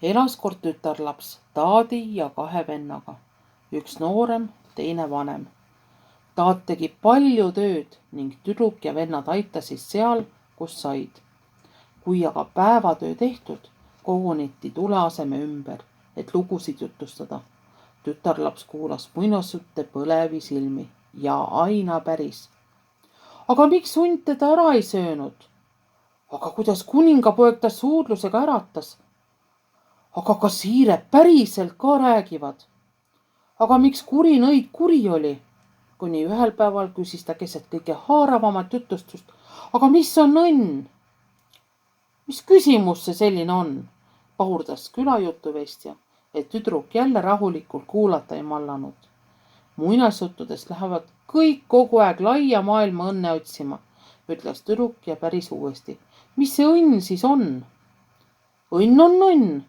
Elas kord tütarlaps taadi ja 2 vennaga, üks noorem, teine vanem. Taat tegi palju tööd ning tüdruk ja vennad aitasid seal, kus said. Kui aga päevatöö tehtud, koguneti tuleaseme ümber, et lugusid jutustada. Tütarlaps kuulas muinasjutte põlevi silmi ja aina päris. Aga miks hunt teda ära ei söönud? Aga kuidas kuningapoeg ta suudlusega äratas? Aga kas hiired päriselt ka räägivad? Aga miks kuri nõid kuri oli? Kuni ühel päeval küsis ta keset kõige haaravamat jutustust. Aga mis on õnn? Mis küsimus see selline on? Pahurdas külajutuvestja, et tüdruk jälle rahulikult kuulata ei mallanud. Muinasjuttudes lähevad kõik kogu aeg laia maailma õnne otsima, ütles tüdruk ja päris uuesti. Mis see õnn siis on? Õnn on õnn,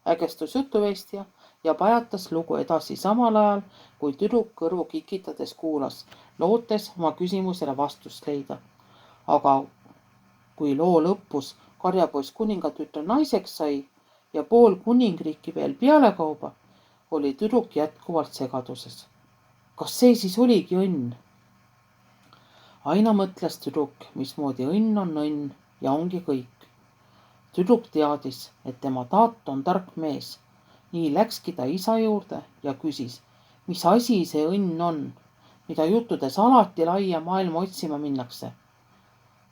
ägestus jutuvestja ja pajatas lugu edasi samal ajal, kui tüdruk kõrvu kikitades kuulas, lootes oma küsimusele vastust leida. Aga kui loo lõppus karjapoiss kuningatütre naiseks sai ja pool kuningriiki veel pealekauba, oli tüdruk jätkuvalt segaduses. Kas see siis oligi õnn? Aina mõtles tüdruk, mismoodi õnn on õnn ja ongi kõik. Tüdruk teadis, et tema taat on tark mees. Nii läkski ta isa juurde ja küsis, mis asi see õnn on, mida juttudes alati laia maailma otsima minnakse.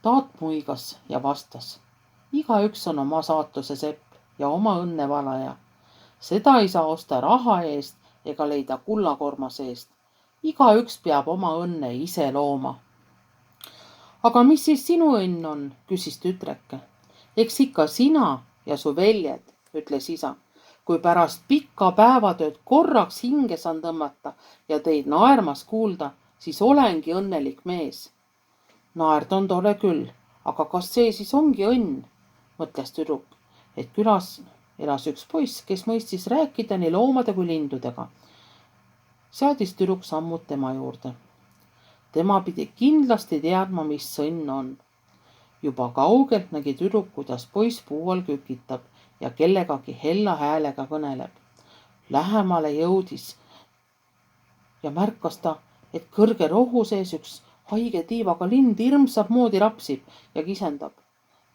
Taat muigas ja vastas, igaüks on oma saatuse sepp ja oma õnne valaja. Seda ei saa osta raha eest ega leida kullakorma seest. Igaüks peab oma õnne ise looma. Aga mis siis sinu õnn on, küsis tütreke. Eks ikka sina ja su väljed, ütles isa. Kui pärast pikka päevatööd korraks hinge saan tõmmata ja teid naermas kuulda, siis olengi õnnelik mees. Naerd on tore küll, aga kas see siis ongi õnn, mõtles tüdruk, et külas elas üks poiss, kes mõistis rääkida nii loomade kui lindudega. Seadis tüdruk sammud tema juurde. Tema pidi kindlasti teadma, mis õnn on. Juba kaugelt nägi tüdruk, kuidas poiss puu all kükitab ja kellegagi hella häälega kõneleb. Lähemale jõudis ja märkas ta, et kõrge rohu sees üks haige tiivaga lind hirmsab moodi rapsib ja kisendab,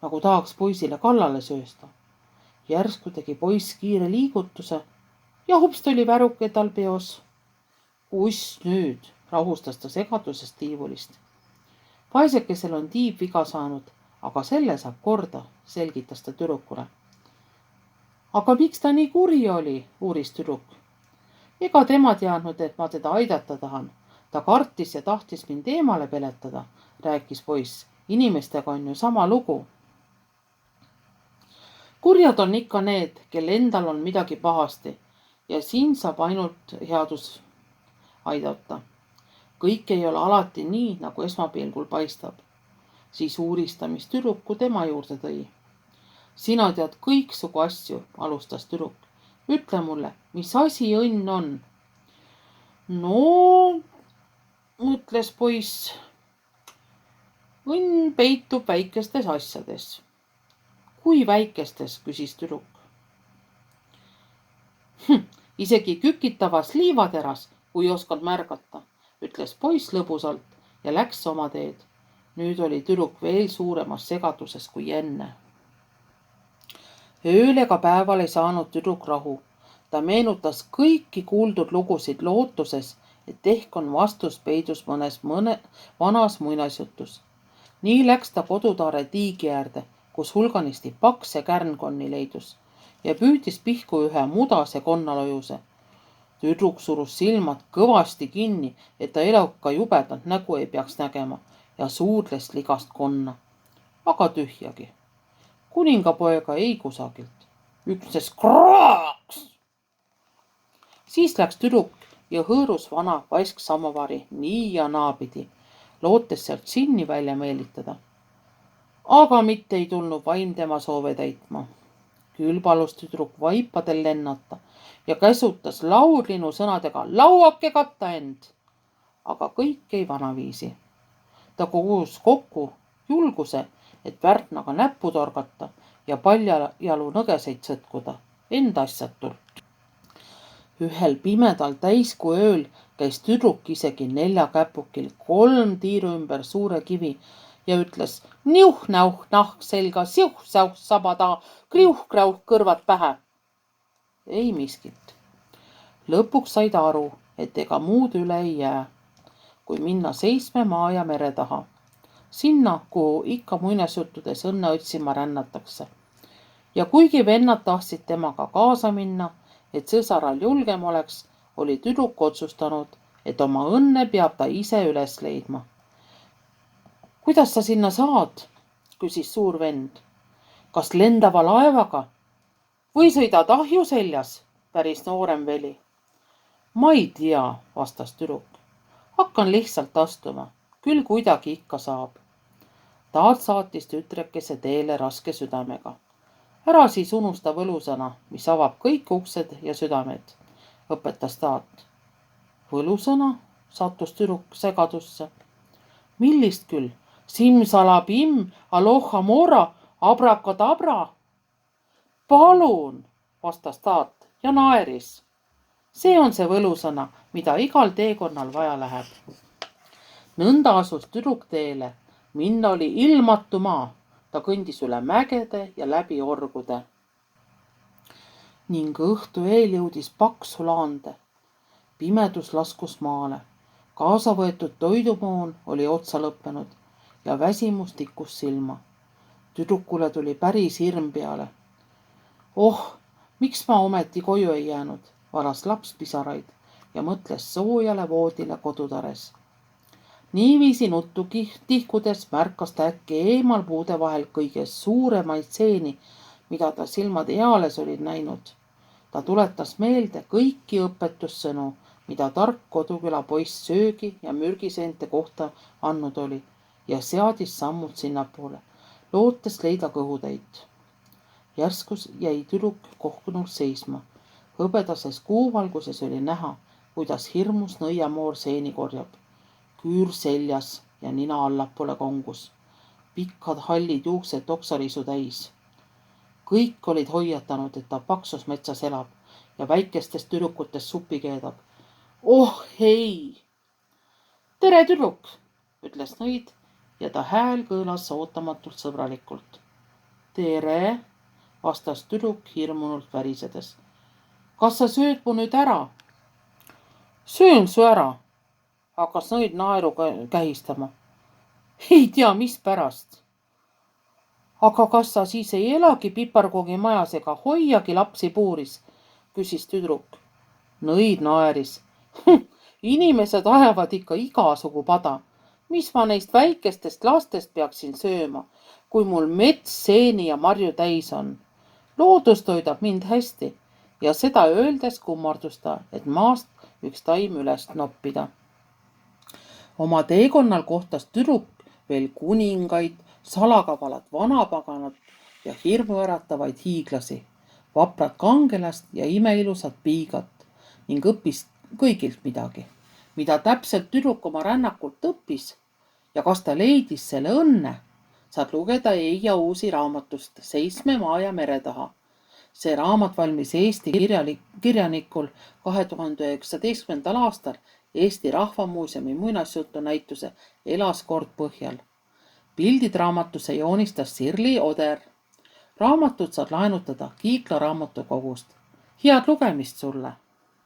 nagu tahaks poisile kallale söösta. Järsku tegi poiss kiire liigutuse ja hupst oli väruke tal peos. Kus nüüd, rahustas ta segadusest tiivulist. Paesekesel on tiib viga saanud, aga selle saab korda, selgitas ta tüdrukule. Aga miks ta nii kuri oli, uuris tüdruk. Ega tema teadnud, et ma teda aidata tahan. Ta kartis ja tahtis mind eemale peletada, rääkis poiss. Inimestega on ju sama lugu. Kurjad on ikka need, kel endal on midagi pahasti ja siin saab ainult headus aidata. Kõik ei ole alati nii, nagu esmapilgul paistab. Siis uuris ta, mis tüdruku tema juurde tõi. Sina tead kõiksugu asju, alustas tüdruk. Ütle mulle, mis asi õnn on? No, mõtles poiss. Õnn peitub väikestes asjades. Kui väikestes, küsis tüdruk. Isegi kükitavas liivateras, kui oskad märgata, ütles poiss lõbusalt ja läks oma teed. Nüüd oli tüdruk veel suuremas segaduses kui enne. Ööl ega päeval ei saanud tüdruk rahu. Ta meenutas kõiki kuuldud lugusid lootuses, et ehk on vastus peidus mõnes vanas muinasjutus. Nii läks ta kodutaare tiigi äärde, kus hulganisti pakse kärnkonni leidus ja püüdis pihku ühe mudase konnalojuse. Tüdruk surus silmad kõvasti kinni, et ta eluka jubedat nägu ei peaks nägema ja suudles ligast konna. Aga tühjagi. Kuningapoega ei kusagilt. Üksnes kraaks! Siis läks tüdruk ja hõõrus vana paisk samovari nii ja naapidi, lootes sealt sinni välja meelitada. Aga mitte ei tulnud vaim tema soove täitma. Küll palus tüdruk vaipadel lennata ja käsutas laulinu sõnadega lauake katta end. Aga kõik ei vanaviisi. Ta kogus kokku julguse, et värtnaga näppu torgata ja paljajalu nõgeseid sõtkuda. end asjatult. Ühel pimedal täiskuu ööl käis tüdruk isegi 4 käpukil 3 tiiru ümber suure kivi ja ütles niuh-näuh nahk selga, siuh-säuh saba taha, kriuh-krauh kõrvad pähe. Ei miskit. Lõpuks sai ta aru, et ega muud üle ei jää, kui minna 7 maa ja mere taha. Sinna, kuhu ikka muinasjuttudes õnne otsima rännatakse. Ja kuigi vennad tahtsid temaga kaasa minna, et sõsaral julgem oleks, oli tüdruk otsustanud, et oma õnne peab ta ise üles leidma. Kuidas sa sinna saad? Küsis suur vend. Kas lendava laevaga? Või sõidad ahju seljas? Päris noorem veli. Ma ei tea, vastas tüdruk. Hakkan lihtsalt astuma, küll kuidagi ikka saab. Taat saatis tütrekese teele raske südamega. Ära siis unusta võlusõna, mis avab kõik uksed ja südamed, õpetas Taat. Võlusõna? Sattus tüdruk segadusse. Millist küll? Simsalabim, aloha mora, abrakadabra. Palun, vastas Taat ja naeris. See on see võlusõna, mida igal teekonnal vaja läheb. Nõnda asus tüdruk teele. Minna oli ilmatu maa. Ta kõndis üle mägede ja läbi orgude. Ning õhtu eel jõudis paksu laande. Pimedus laskus maale. Kaasa võetud toidumoon oli otsa lõppenud ja väsimus tikkus silma. Tüdrukule tuli päris hirm peale. Oh, miks ma ometi koju ei jäänud, varas laps pisaraid ja mõtles soojale voodile kodutares. Niiviisi nuttu tihkudes märkas ta äkki eemal puude vahel kõige suuremaid seeni, mida ta silmad eales olid näinud. Ta tuletas meelde kõiki õpetussõnu, mida tark Koduküla poiss söögi ja mürgiseente kohta andnud oli ja seadis sammud sinnapoole, lootes leida kõhutäit. Järskus jäi tüdruk kohkunult seisma. Hõbedases kuuvalguses oli näha, kuidas hirmus nõiamoor seeni korjab. Küür seljas ja nina allapoole kongus. Pikkad hallid juuksed oksarisu täis. Kõik olid hoiatanud, et ta paksus metsas elab ja väikestest tüdrukutest supi keedab. Oh ei! Tere tüdruk, ütles nõid ja ta hääl kõõlas ootamatult sõbralikult. Tere, vastas tüdruk hirmunult värisedes. Kas sa sööd mu nüüd ära? Söön su ära, hakkas nõid naeru kähistama. Ei tea, mis pärast. Aga kas sa siis ei elagi piparkoogi majas ega hoiagi lapsi puuris, küsis tüdruk. Nõid naeris. Inimesed ajavad ikka igasugu pada. Mis ma neist väikestest lastest peaksin sööma, kui mul mets, seeni ja marju täis on? Loodus toidab mind hästi ja seda öeldes kummardus ta, et maast üks taim üles noppida. Oma teekonnal kohtas tüdruk veel kuningaid, salakavalat vanapaganat ja hirmuäratavaid hiiglasi, vaprat kangelast ja imeilusat piigat ning õppis kõigilt midagi, mida täpselt tüdruk oma rännakult õppis ja kas ta leidis selle õnne, saad lugeda Eija Uusi raamatust 7 maa ja mere taha. See raamat valmis Eesti kirjanikul 2019. aastal Eesti Rahvamuuseumi muinasjutunäituse Elaskord põhjal. Pildid raamatusse joonistas Sirli Oder. Raamatut saad laenutada Kiikla raamatukogust. Head lugemist sulle!